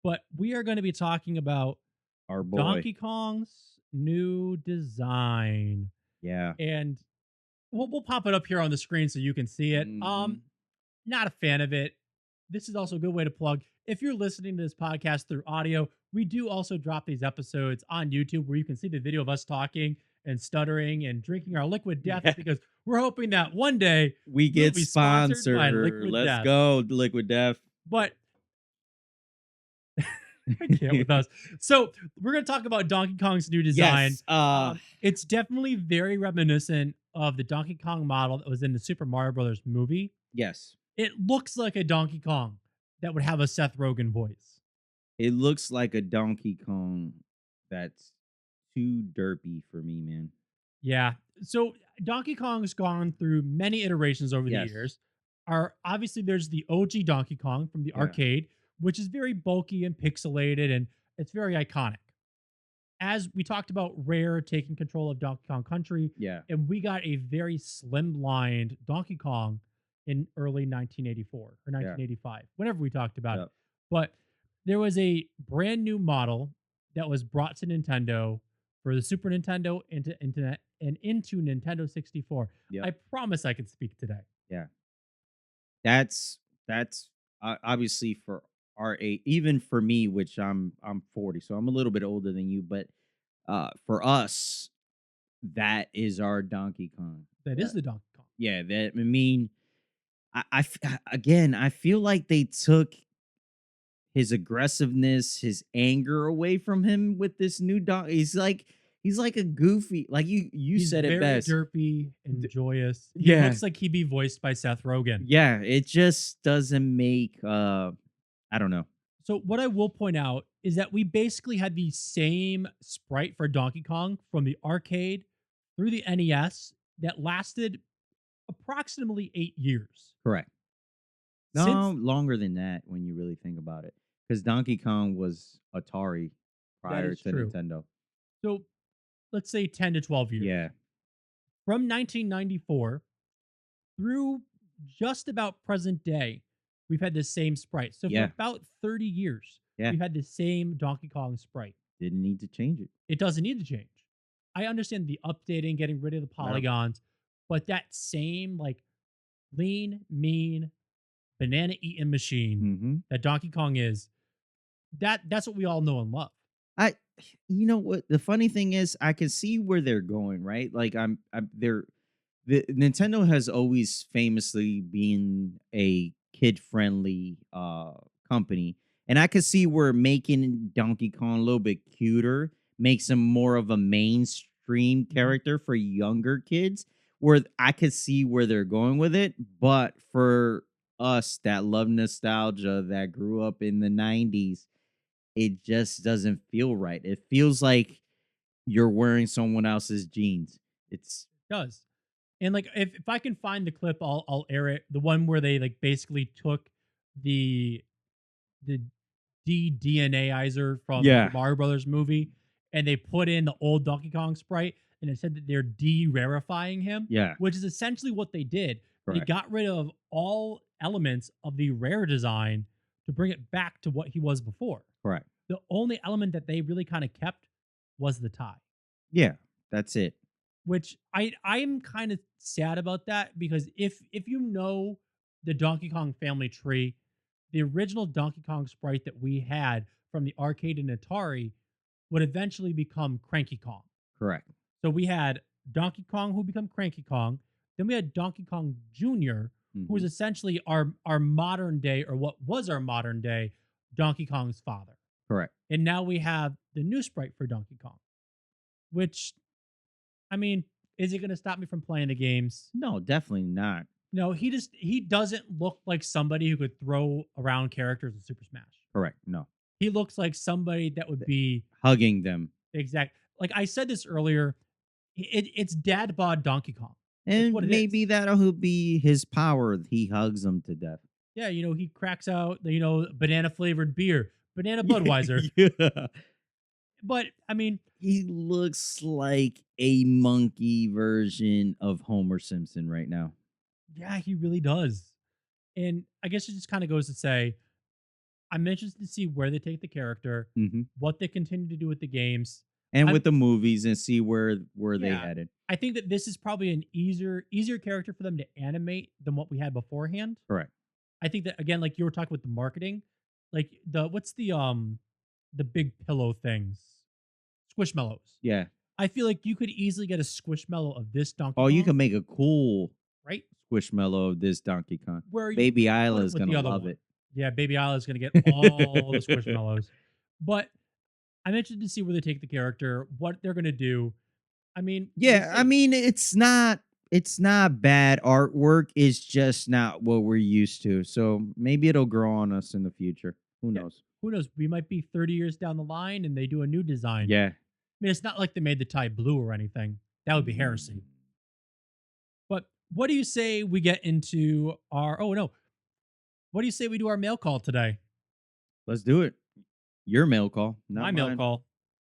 but we are going to be talking about Our boy. Donkey Kong's new design. Yeah. And we'll pop it up here on the screen so you can see it. Mhm. Not a fan of it. This is also a good way to plug. If you're listening to this podcast through audio, we do also drop these episodes on YouTube where you can see the video of us talking and stuttering and drinking our liquid death Yeah. because we're hoping that one day We we'll get be sponsored by sponsored. Liquid Let's Death. go, Liquid Death. But I can't with us. So we're gonna talk about Donkey Kong's new design. Yes. It's definitely very reminiscent of the Donkey Kong model that was in the Super Mario Brothers movie. Yes. It looks like a Donkey Kong that would have a Seth Rogen voice. It looks like a Donkey Kong that's too derpy for me, man. Yeah. So Donkey Kong's gone through many iterations over the Yes. years. Are obviously there's the OG Donkey Kong from the Yeah. arcade, which is very bulky and pixelated and it's very iconic. As we talked about Rare taking control of Donkey Kong Country, Yeah. and we got a very slimlined Donkey Kong in early 1984 or Yeah. 1985, whenever we talked about it. Yep. But there was a brand new model that was brought to Nintendo for the Super Nintendo into Nintendo 64. Yep. I promise I could speak today. Yeah. That's obviously for our age, even for me, which I'm 40, so I'm a little bit older than you, but for us, that is our Donkey Kong. That is That the Donkey Kong. yeah, that I mean, again, I feel like they took his aggressiveness, his anger away from him with this new dog. He's like a goofy, like you He's said it very best. derpy and joyous. He Yeah. looks like he'd be voiced by Seth Rogen. Yeah, it just doesn't make I don't know. So what I will point out is that we basically had the same sprite for Donkey Kong from the arcade through the NES that lasted approximately 8 years. Correct. No, Since longer than that when you really think about it. Because Donkey Kong was Atari that prior is to true. Nintendo. So let's say 10 to 12 years. Yeah. From 1994 through just about present day, we've had the same sprite. So for Yeah. about 30 years, Yeah. we've had the same Donkey Kong sprite. Didn't need to change it. It doesn't need to change. I understand the updating, getting rid of the Yeah. polygons, but that same like lean, mean, banana eating machine Mm-hmm. that Donkey Kong is, that's what we all know and love. I you know what the funny thing is, I can see where they're going, right? Like I'm they're the Nintendo has always famously been a kid-friendly company. And I could see where making Donkey Kong a little bit cuter makes him more of a mainstream Mhm. character for younger kids, where I could see where they're going with it, but for us that love nostalgia that grew up in the 90s, it just doesn't feel right. It feels like you're wearing someone else's jeans. It's It does. And like if I can find the clip, I'll air it. The one where they like basically took the the DNAizer from the yeah, Mario Brothers movie and they put in the old Donkey Kong sprite and it said that they're de-rarifying him, yeah, which is essentially what they did. They correct, got rid of all elements of the rare design to bring it back to what he was before. correct. The only element that they really kind of kept was the tie, Yeah, that's it. which I'm kind of sad about that because if you know the Donkey Kong family tree, the original Donkey Kong sprite that we had from the arcade and Atari would eventually become Cranky Kong. Correct. So we had Donkey Kong who become Cranky Kong, then we had Donkey Kong Jr., who was Mhm. essentially our modern day or what was our modern day Donkey Kong's father. Correct. And now we have the new sprite for Donkey Kong, which I mean, is it going to stop me from playing the games? No, definitely not. No, he doesn't look like somebody who could throw around characters in Super Smash. Correct. No. He looks like somebody that would be Hugging them. exact. Like I said this earlier, it's dad bod Donkey Kong. That's what And it is. maybe that'll be his power. He hugs them to death. Yeah, he cracks out the banana flavored beer, banana Budweiser. Yeah. But I mean, He looks like a monkey version of Homer Simpson right now. yeah, he really does. And I guess it just kind of goes to say I'm interested to see where they take the character, Mhm. what they continue to do with the games. And I'm with the movies and see where they Yeah, headed. I think that this is probably an easier character for them to animate than what we had beforehand. Correct. I think that again, like you were talking with the marketing, like what's the big pillow things? Squishmallows. Yeah. I feel like you could easily get a Squishmallow of this Donkey Oh, you Kong, can make a cool right? Squishmallow of this Donkey Kong. Where you Baby Isla put it is with the gonna other love one. it. Yeah, Baby Isla is gonna get all the Squishmallows. But I'm interested to see where they take the character, what they're gonna do. I mean, we'll Yeah, I see. mean, it's not bad artwork, it's just not what we're used to, so maybe it'll grow on us in the future. Who Yeah. knows? Who knows? We might be 30 years down the line and they do a new design. Yeah. I mean, it's not like they made the tie blue or anything. That would be Mm. heresy. But what do you say we get into our oh no, what do you say we do our mail call today? Let's do it. Your mail call, not My mail mine. call.